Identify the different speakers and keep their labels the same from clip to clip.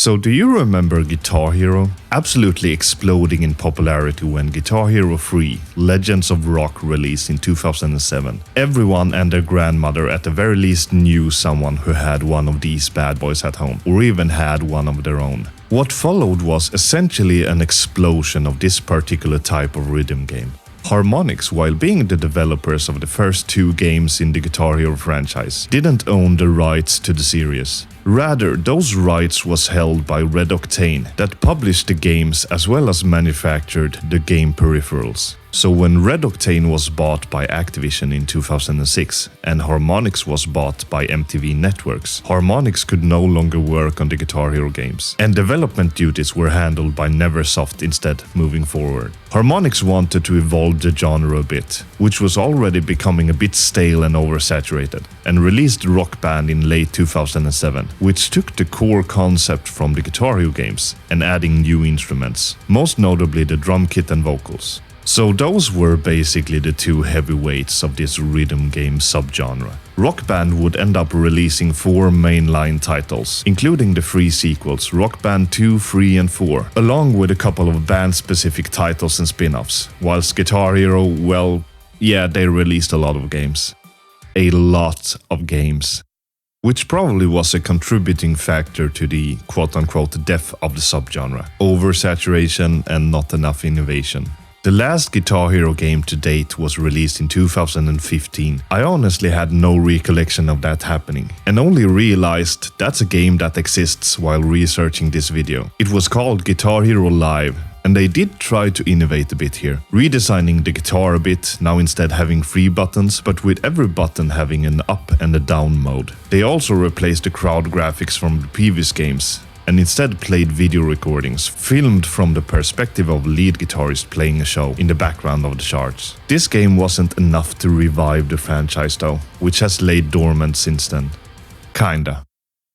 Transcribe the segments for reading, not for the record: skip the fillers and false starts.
Speaker 1: So do you remember Guitar Hero? Absolutely exploding in popularity when Guitar Hero 3 Legends of Rock released in 2007. Everyone and their grandmother at the very least knew someone who had one of these bad boys at home, or even had one of their own. What followed was essentially an explosion of this particular type of rhythm game. Harmonix, while being the developers of the first two games in the Guitar Hero franchise, didn't own the rights to the series. Rather, those rights was held by Red Octane, that published the games as well as manufactured the game peripherals. So when Red Octane was bought by Activision in 2006 and Harmonix was bought by MTV Networks, Harmonix could no longer work on the Guitar Hero games, and development duties were handled by Neversoft instead moving forward. Harmonix wanted to evolve the genre a bit, which was already becoming a bit stale and oversaturated, and released Rock Band in late 2007, which took the core concept from the Guitar Hero games and adding new instruments, most notably the drum kit and vocals. So those were basically the two heavyweights of this rhythm game subgenre. Rock Band would end up releasing 4 mainline titles, including the 3 sequels Rock Band 2, 3 and 4, along with a couple of band-specific titles and spin-offs, whilst Guitar Hero, well, yeah, they released a lot of games. A lot of games. Which probably was a contributing factor to the quote-unquote death of the subgenre. Oversaturation and not enough innovation. The last Guitar Hero game to date was released in 2015. I honestly had no recollection of that happening, and only realized that's a game that exists while researching this video. It was called Guitar Hero Live, and they did try to innovate a bit here, redesigning the guitar a bit, now instead having 3 buttons, but with every button having an up and a down mode. They also replaced the crowd graphics from the previous games, and instead played video recordings, filmed from the perspective of lead guitarist playing a show in the background of the charts. This game wasn't enough to revive the franchise though, which has laid dormant since then. Kinda.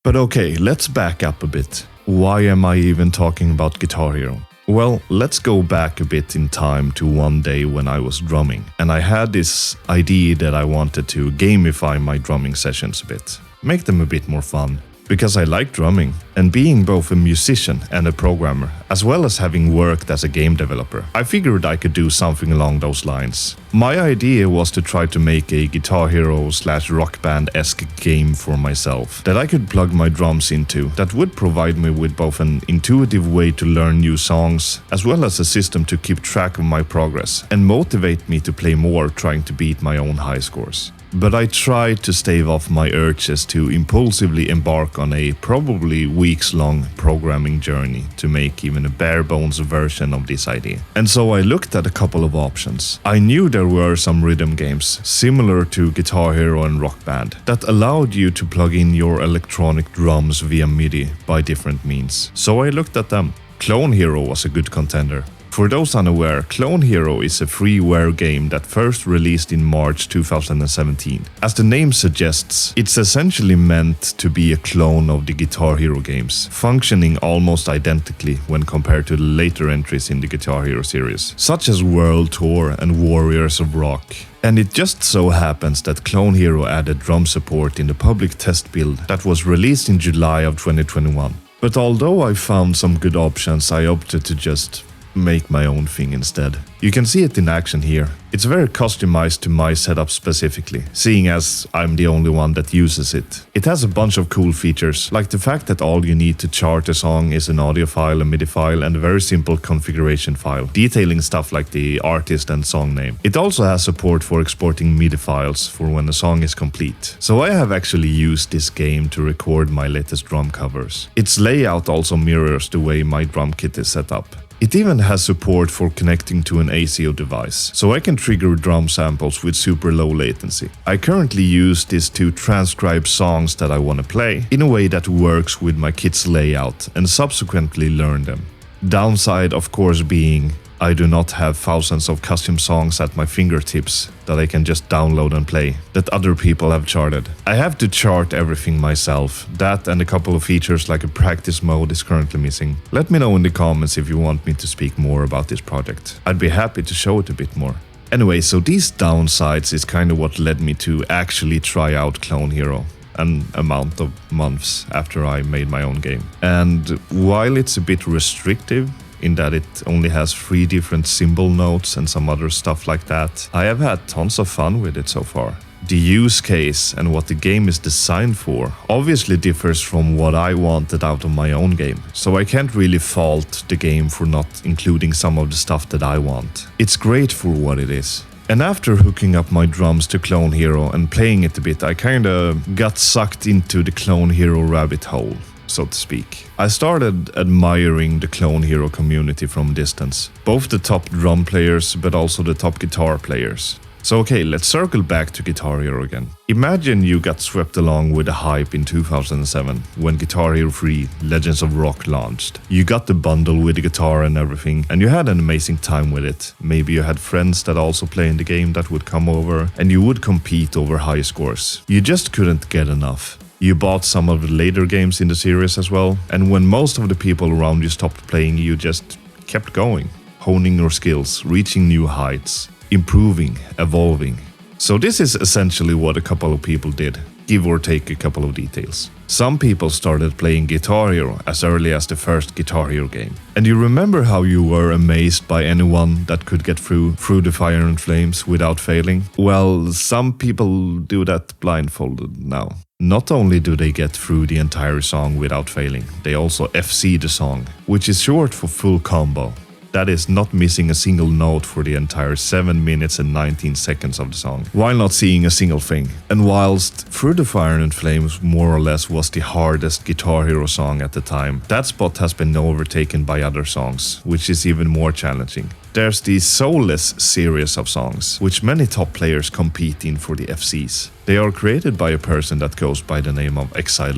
Speaker 1: But okay, let's back up a bit. Why am I even talking about Guitar Hero? Well, let's go back a bit in time to one day when I was drumming, and I had this idea that I wanted to gamify my drumming sessions a bit, make them a bit more fun. Because I like drumming, and being both a musician and a programmer, as well as having worked as a game developer, I figured I could do something along those lines. My idea was to try to make a Guitar Hero / Rock Band-esque game for myself, that I could plug my drums into, that would provide me with both an intuitive way to learn new songs, as well as a system to keep track of my progress, and motivate me to play more trying to beat my own high scores. But I tried to stave off my urges to impulsively embark on a probably weeks-long programming journey to make even a bare-bones version of this idea. And so I looked at a couple of options. I knew there were some rhythm games, similar to Guitar Hero and Rock Band, that allowed you to plug in your electronic drums via MIDI by different means. So I looked at them. Clone Hero was a good contender. For those unaware, Clone Hero is a freeware game that first released in March 2017. As the name suggests, it's essentially meant to be a clone of the Guitar Hero games, functioning almost identically when compared to the later entries in the Guitar Hero series, such as World Tour and Warriors of Rock. And it just so happens that Clone Hero added drum support in the public test build that was released in July of 2021. But although I found some good options, I opted to just make my own thing instead. You can see it in action here. It's very customized to my setup specifically, seeing as I'm the only one that uses it. It has a bunch of cool features, like the fact that all you need to chart a song is an audio file, a MIDI file, and a very simple configuration file, detailing stuff like the artist and song name. It also has support for exporting MIDI files for when a song is complete. So I have actually used this game to record my latest drum covers. Its layout also mirrors the way my drum kit is set up. It even has support for connecting to an ACO device, so I can trigger drum samples with super low latency. I currently use this to transcribe songs that I want to play in a way that works with my kit's layout and subsequently learn them. Downside, of course, being I do not have thousands of custom songs at my fingertips that I can just download and play, that other people have charted. I have to chart everything myself. That and a couple of features like a practice mode is currently missing. Let me know in the comments if you want me to speak more about this project. I'd be happy to show it a bit more. Anyway, so these downsides is kind of what led me to actually try out Clone Hero. an amount of months after I made my own game. And while it's a bit restrictive in that it only has 3 different symbol notes and some other stuff like that, I have had tons of fun with it so far. The use case and what the game is designed for obviously differs from what I wanted out of my own game, so I can't really fault the game for not including some of the stuff that I want. It's great for what it is. And after hooking up my drums to Clone Hero and playing it a bit, I kinda got sucked into the Clone Hero rabbit hole, so to speak. I started admiring the Clone Hero community from a distance, both the top drum players but also the top guitar players. So okay, let's circle back to Guitar Hero again. Imagine you got swept along with the hype in 2007 when Guitar Hero 3 Legends of Rock launched. You got the bundle with the guitar and everything, and you had an amazing time with it. Maybe you had friends that also play in the game that would come over, and you would compete over high scores. You just couldn't get enough. You bought some of the later games in the series as well, and when most of the people around you stopped playing, you just kept going, honing your skills, reaching new heights, improving, evolving. So this is essentially what a couple of people did, give or take a couple of details. Some people started playing Guitar Hero as early as the first Guitar Hero game. And you remember how you were amazed by anyone that could get through the fire and flames without failing? Well, some people do that blindfolded now. Not only do they get through the entire song without failing, they also FC the song, which is short for full combo. That is, not missing a single note for the entire 7 minutes and 19 seconds of the song, while not seeing a single thing. And whilst Through the Fire and Flames more or less was the hardest Guitar Hero song at the time, that spot has been overtaken by other songs, which is even more challenging. There's the Soulless series of songs, which many top players compete in for the FCs. They are created by a person that goes by the name of Acai,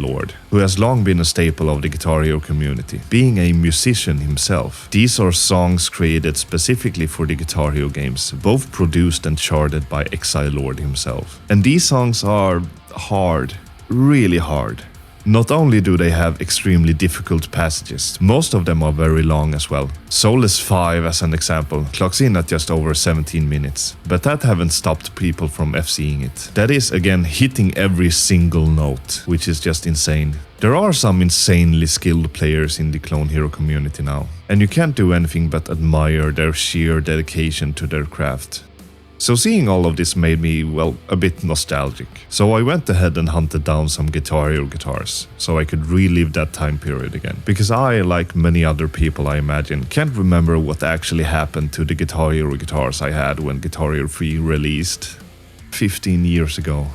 Speaker 1: who has long been a staple of the Guitar Hero community, being a musician himself. These are songs created specifically for the Guitar Hero games, both produced and charted by Acai himself. And these songs are hard, really hard. Not only do they have extremely difficult passages, most of them are very long as well. Soulless 5, as an example, clocks in at just over 17 minutes, but that haven't stopped people from FCing it. That is, again, hitting every single note, which is just insane. There are some insanely skilled players in the Clone Hero community now, and you can't do anything but admire their sheer dedication to their craft. So seeing all of this made me, well, a bit nostalgic. So I went ahead and hunted down some Guitar Hero guitars, so I could relive that time period again. Because I, like many other people I imagine, can't remember what actually happened to the Guitar Hero guitars I had when Guitar Hero 3 released 15 years ago.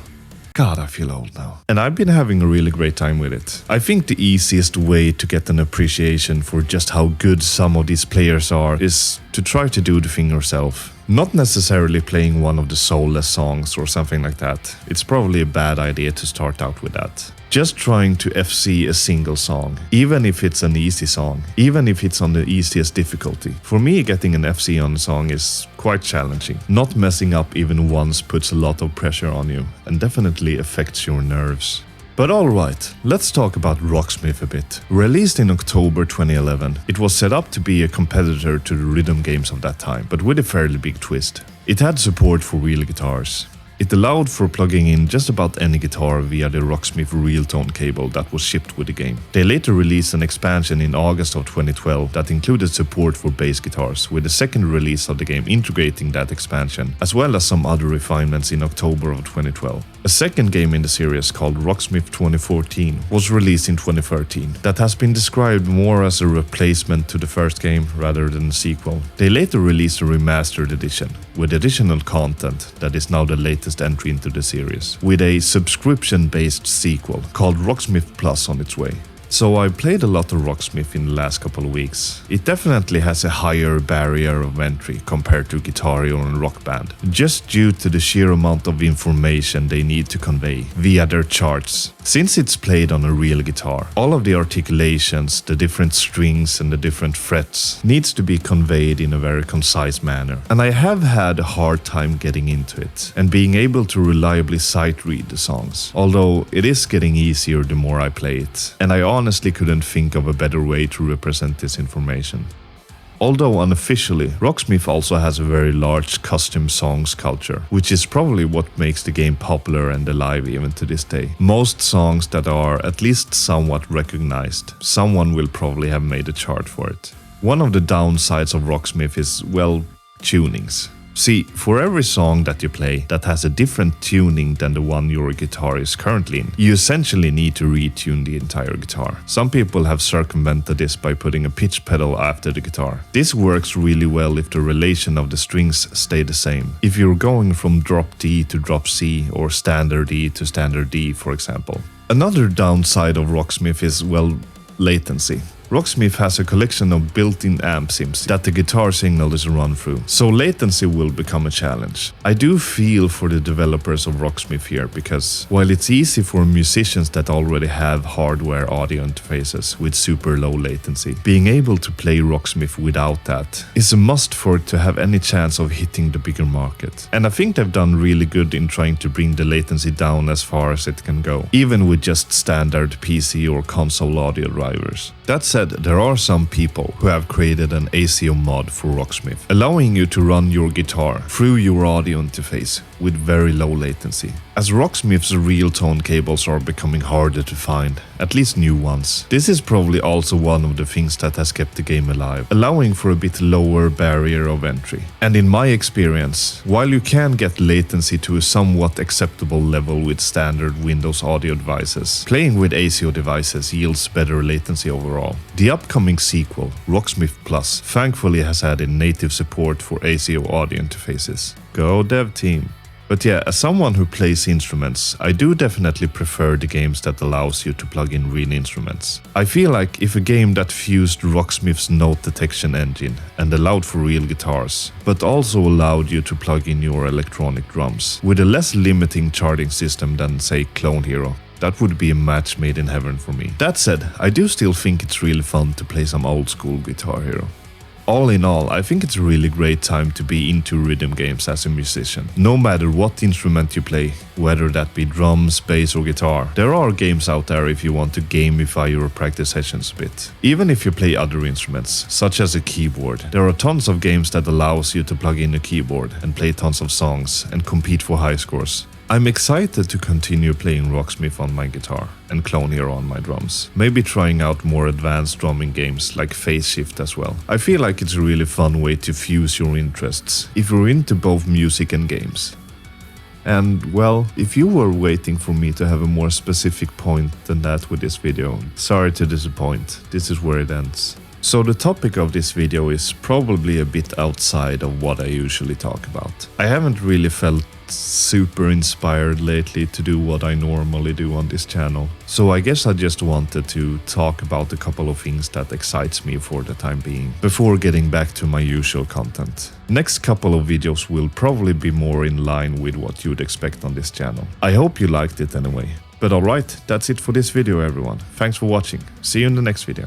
Speaker 1: God, I feel old now. And I've been having a really great time with it. I think the easiest way to get an appreciation for just how good some of these players are is to try to do the thing yourself. Not necessarily playing one of the Soulless songs or something like that. It's probably a bad idea to start out with that. Just trying to FC a single song, even if it's an easy song, even if it's on the easiest difficulty. For me, getting an FC on a song is quite challenging. Not messing up even once puts a lot of pressure on you and definitely affects your nerves. But alright, let's talk about Rocksmith a bit. Released in October 2011, it was set up to be a competitor to the rhythm games of that time, but with a fairly big twist. It had support for real guitars. It allowed for plugging in just about any guitar via the Rocksmith Realtone cable that was shipped with the game. They later released an expansion in August of 2012 that included support for bass guitars, with the second release of the game integrating that expansion, as well as some other refinements in October of 2012. A second game in the series called Rocksmith 2014 was released in 2013 that has been described more as a replacement to the first game rather than a sequel. They later released a remastered edition with additional content that is now the latest entry into the series, with a subscription-based sequel called Rocksmith Plus on its way. So I played a lot of Rocksmith in the last couple of weeks. It definitely has a higher barrier of entry compared to Guitar Hero and Rock Band, just due to the sheer amount of information they need to convey via their charts. Since it's played on a real guitar, all of the articulations, the different strings and the different frets needs to be conveyed in a very concise manner. And I have had a hard time getting into it and being able to reliably sight read the songs, although it is getting easier the more I play it, and I honestly couldn't think of a better way to represent this information. Although unofficially, Rocksmith also has a very large custom songs culture, which is probably what makes the game popular and alive even to this day. Most songs that are at least somewhat recognized, someone will probably have made a chart for it. One of the downsides of Rocksmith is, well, tunings. See, for every song that you play that has a different tuning than the one your guitar is currently in, you essentially need to retune the entire guitar. Some people have circumvented this by putting a pitch pedal after the guitar. This works really well if the relation of the strings stay the same. If you're going from drop D to drop C or standard E to standard D, for example. Another downside of Rocksmith is, well, latency. Rocksmith has a collection of built-in amp sims that the guitar signal is run through, so latency will become a challenge. I do feel for the developers of Rocksmith here, because while it's easy for musicians that already have hardware audio interfaces with super low latency, being able to play Rocksmith without that is a must for it to have any chance of hitting the bigger market. And I think they've done really good in trying to bring the latency down as far as it can go, even with just standard PC or console audio drivers. That said, there are some people who have created an ACO mod for Rocksmith, allowing you to run your guitar through your audio interface with very low latency. As Rocksmith's real tone cables are becoming harder to find, at least new ones, this is probably also one of the things that has kept the game alive, allowing for a bit lower barrier of entry. And in my experience, while you can get latency to a somewhat acceptable level with standard Windows audio devices, playing with ACO devices yields better latency overall. The upcoming sequel, Rocksmith Plus, thankfully has added native support for ACO audio interfaces. Go dev team! But yeah, as someone who plays instruments, I do definitely prefer the games that allows you to plug in real instruments. I feel like if a game that fused Rocksmith's note detection engine and allowed for real guitars, but also allowed you to plug in your electronic drums, with a less limiting charting system than, say, Clone Hero, that would be a match made in heaven for me. That said, I do still think it's really fun to play some old school Guitar Hero. All in all, I think it's a really great time to be into rhythm games as a musician. No matter what instrument you play, whether that be drums, bass or guitar, there are games out there if you want to gamify your practice sessions a bit. Even if you play other instruments, such as a keyboard, there are tons of games that allows you to plug in a keyboard and play tons of songs and compete for high scores. I'm excited to continue playing Rocksmith on my guitar and Clone Hero on my drums. Maybe trying out more advanced drumming games like Phase Shift as well. I feel like it's a really fun way to fuse your interests if you're into both music and games. And well, if you were waiting for me to have a more specific point than that with this video, sorry to disappoint, this is where it ends. So the topic of this video is probably a bit outside of what I usually talk about. I haven't really felt super inspired lately to do what I normally do on this channel. So I guess I just wanted to talk about a couple of things that excites me for the time being, before getting back to my usual content. Next couple of videos will probably be more in line with what you'd expect on this channel. I hope you liked it anyway. But alright, that's it for this video everyone. Thanks for watching. See you in the next video.